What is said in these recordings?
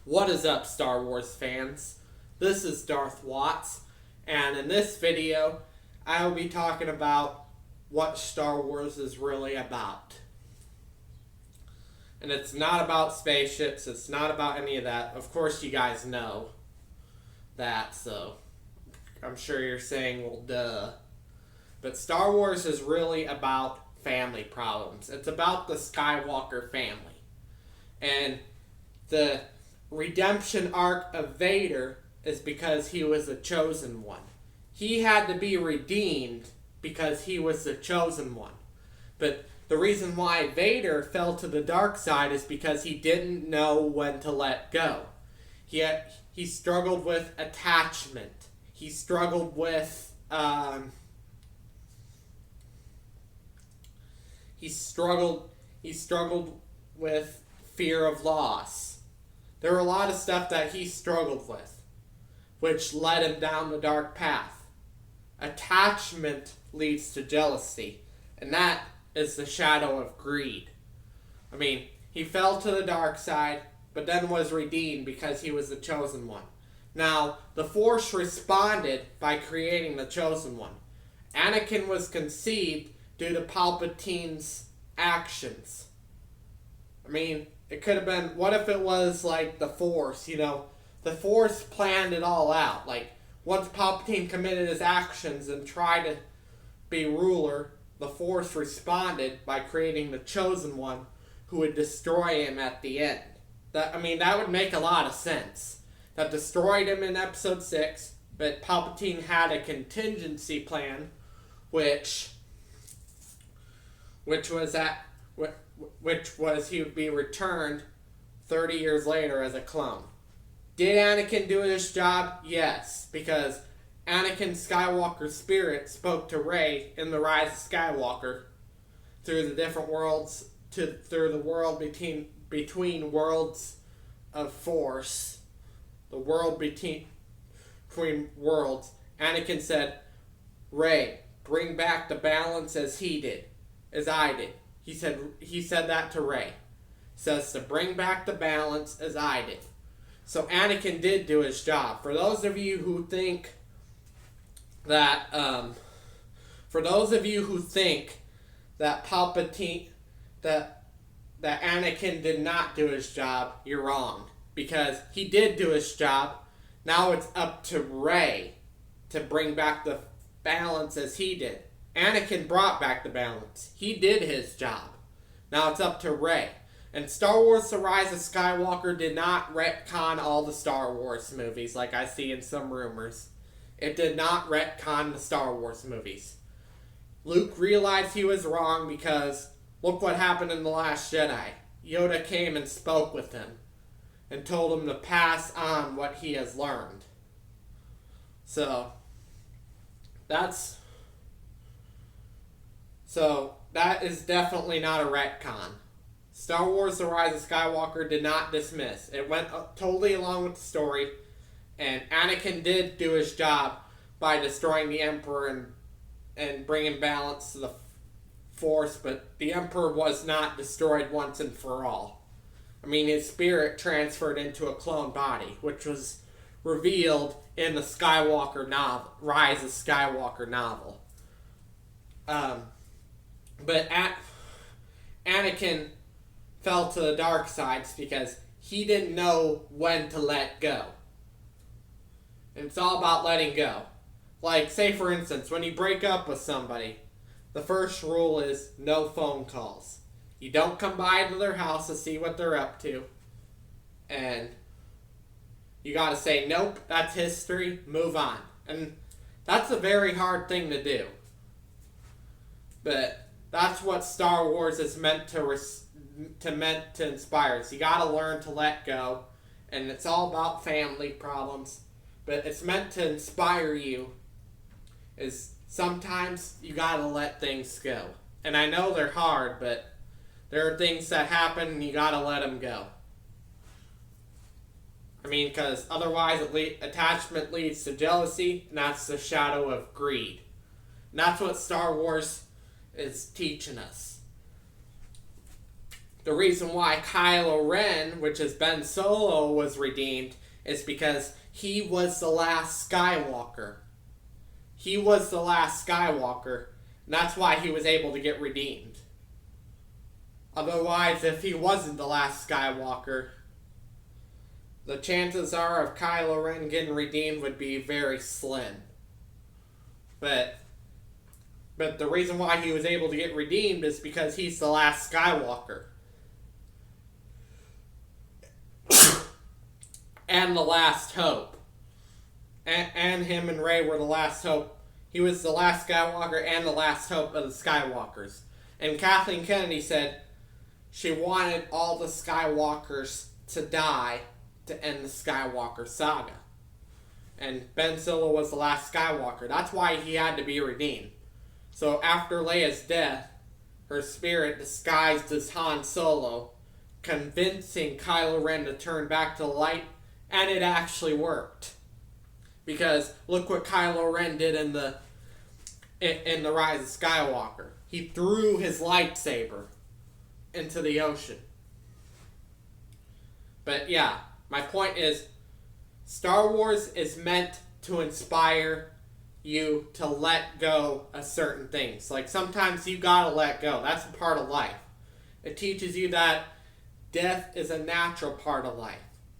What is up, Star Wars fans? This is Darth Watts, and in this video, I will be talking about what Star Wars is really about. And it's not about spaceships, it's not about any of that. Of course, you guys know that, so I'm sure you're saying, well, duh. But Star Wars is really about family problems. It's about the Skywalker family. And the redemption arc of Vader is because he was the chosen one. He had to be redeemed because he was the chosen one. But the reason why Vader fell to the dark side is because he didn't know when to let go. He struggled with attachment. He struggled with he struggled with fear of loss. There were a lot of stuff that he struggled with, which led him down the dark path. Attachment leads to jealousy, and that is the shadow of greed. I mean, he fell to the dark side, but then was redeemed because he was the chosen one. Now, the Force responded by creating the chosen one. Anakin was conceived due to Palpatine's actions. I mean, it could have been, what if it was like the Force, the Force planned it all out. Like, once Palpatine committed his actions and tried to be ruler, the Force responded by creating the chosen one who would destroy him at the end. That would make a lot of sense. That destroyed him in Episode 6, but Palpatine had a contingency plan, which was he would be returned 30 years later as a clone. Did Anakin do his job? Yes, because Anakin Skywalker's spirit spoke to Rey in The Rise of Skywalker through the different worlds, through the world between worlds of Force, the world between worlds. Anakin said, "Rey, bring back the balance as I did." He said that to Rey. Says to bring back the balance as I did. So Anakin did do his job. For those of you who think that Palpatine, that Anakin did not do his job, you're wrong. Because he did do his job. Now it's up to Rey to bring back the balance as he did. Anakin brought back the balance. He did his job. Now it's up to Rey. And Star Wars The Rise of Skywalker did not retcon all the Star Wars movies like I see in some rumors. It did not retcon the Star Wars movies. Luke realized he was wrong because look what happened in The Last Jedi. Yoda came and spoke with him and told him to pass on what he has learned. So that is definitely not a retcon. Star Wars The Rise of Skywalker did not dismiss. It went totally along with the story, and Anakin did do his job by destroying the Emperor and bringing balance to the Force, but the Emperor was not destroyed once and for all. His spirit transferred into a clone body, which was revealed in the Skywalker novel, Rise of Skywalker novel. But Anakin fell to the dark side because he didn't know when to let go. And it's all about letting go. Like, say for instance, when you break up with somebody, the first rule is no phone calls. You don't come by to their house to see what they're up to. And you gotta say, nope, that's history, move on. And that's a very hard thing to do. But that's what Star Wars is meant to inspire us. You gotta learn to let go. And it's all about family problems. But it's meant to inspire you. Is sometimes you gotta let things go. And I know they're hard, but there are things that happen and you gotta let them go. Because otherwise attachment leads to jealousy, and that's the shadow of greed. And that's what Star Wars is teaching us. the reason why Kylo Ren, which is Ben Solo, was redeemed is because he was the last Skywalker. He was the last Skywalker, and that's why he was able to get redeemed. Otherwise, if he wasn't the last Skywalker, the chances are of Kylo Ren getting redeemed would be very slim. But the reason why he was able to get redeemed is because he's the last Skywalker. And the last hope. And him and Rey were the last hope. He was the last Skywalker and the last hope of the Skywalkers. And Kathleen Kennedy said she wanted all the Skywalkers to die to end the Skywalker saga. And Ben Solo was the last Skywalker. That's why he had to be redeemed. So after Leia's death, her spirit disguised as Han Solo, convincing Kylo Ren to turn back to the light, and it actually worked. Because look what Kylo Ren did in the Rise of Skywalker. He threw his lightsaber into the ocean. But yeah, my point is, Star Wars is meant to inspire you to let go of certain things. Like sometimes you gotta let go. That's a part of life. It teaches you that death is a natural part of life.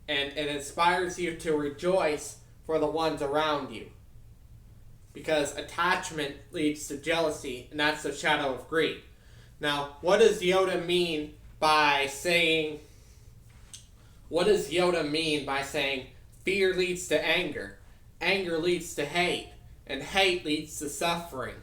And it inspires you to rejoice for the ones around you. Because attachment leads to jealousy, and that's the shadow of greed. Now, what does Yoda mean by saying fear leads to anger, anger leads to hate, and hate leads to suffering?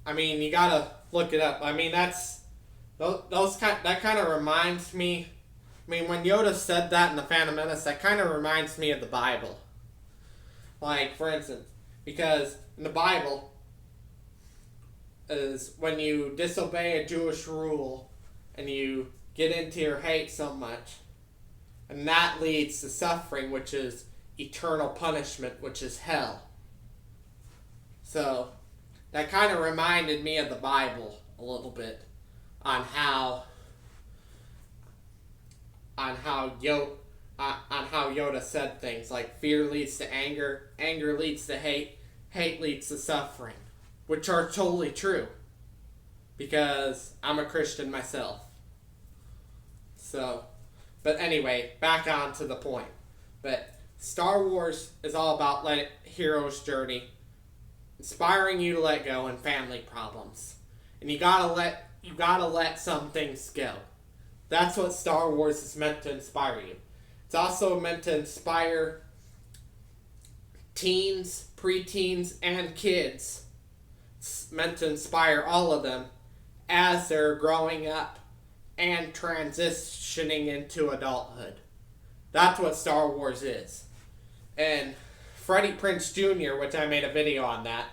I mean, you gotta look it up. I mean, that kind of reminds me. I mean, when Yoda said that in The Phantom Menace, that kind of reminds me of the Bible. Like, for instance, because in the Bible, is when you disobey a Jewish rule and you get into your hate so much, and that leads to suffering, which is eternal punishment, which is hell. So, that kind of reminded me of the Bible a little bit on how Yoda said things like fear leads to anger, anger leads to hate, hate leads to suffering, which are totally true because I'm a Christian myself. So, but anyway, back on to the point. But Star Wars is all about hero's journey, inspiring you to let go and family problems, and you gotta let some things go. That's what Star Wars is meant to inspire you. It's also meant to inspire teens, preteens, and kids. It's meant to inspire all of them as they're growing up and transitioning into adulthood. That's what Star Wars is. And Freddie Prinze Jr., which I made a video on that,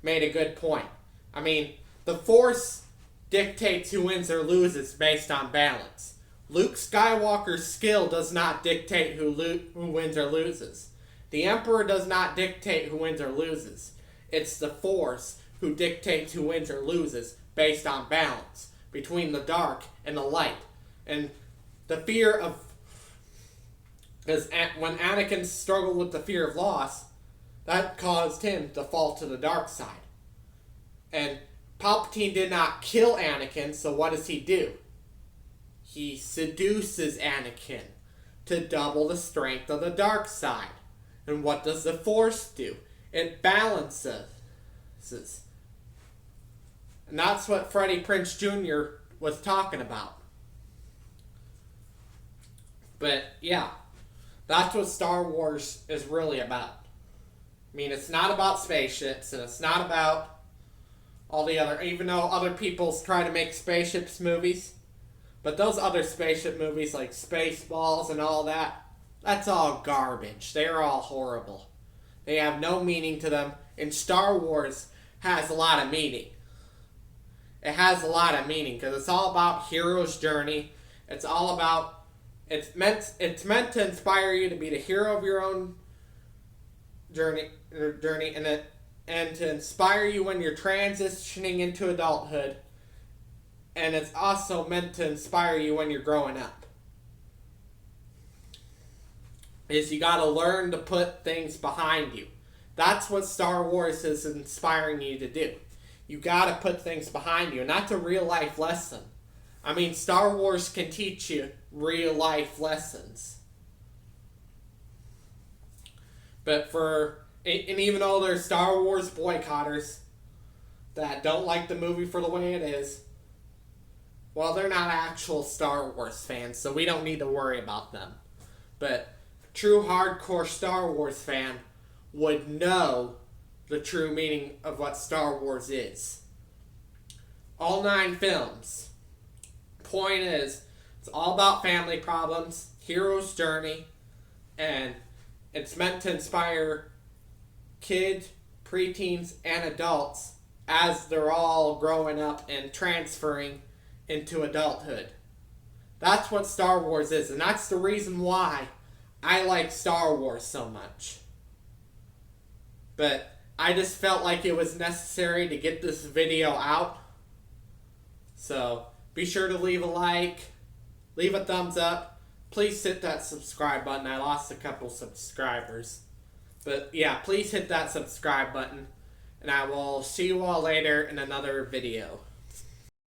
made a good point. I mean, the Force dictates who wins or loses based on balance. Luke Skywalker's skill does not dictate who wins or loses. The Emperor does not dictate who wins or loses. It's the Force who dictates who wins or loses based on balance between the dark and the light. And the fear of... Because when Anakin struggled with the fear of loss, that caused him to fall to the dark side. And Palpatine did not kill Anakin, so what does he do? He seduces Anakin to double the strength of the dark side. And what does the Force do? It balances. And that's what Freddie Prinze Jr. was talking about. But yeah, that's what Star Wars is really about. I mean, it's not about spaceships, and it's not about all the other, even though other people try to make spaceships movies, but those other spaceship movies like Spaceballs and all that, that's all garbage. They're all horrible. They have no meaning to them, and Star Wars has a lot of meaning. It has a lot of meaning because it's all about hero's journey. It's all about, it's meant to inspire you to be the hero of your own journey and to inspire you when you're transitioning into adulthood, and it's also meant to inspire you when you're growing up. Is you gotta learn to put things behind you. That's what Star Wars is inspiring you to do. You gotta put things behind you, and that's a real life lesson. I mean, Star Wars can teach you real life lessons. And even though there's Star Wars boycotters that don't like the movie for the way it is, well, they're not actual Star Wars fans, so we don't need to worry about them. But a true hardcore Star Wars fan would know the true meaning of what Star Wars is. All 9 films. Point is, it's all about family problems, hero's journey, and it's meant to inspire kids, preteens, and adults as they're all growing up and transferring into adulthood. That's what Star Wars is, and that's the reason why I like Star Wars so much. But I just felt like it was necessary to get this video out. So be sure to leave a like, leave a thumbs up. Please hit that subscribe button. I lost a couple subscribers. But yeah, please hit that subscribe button. And I will see you all later in another video.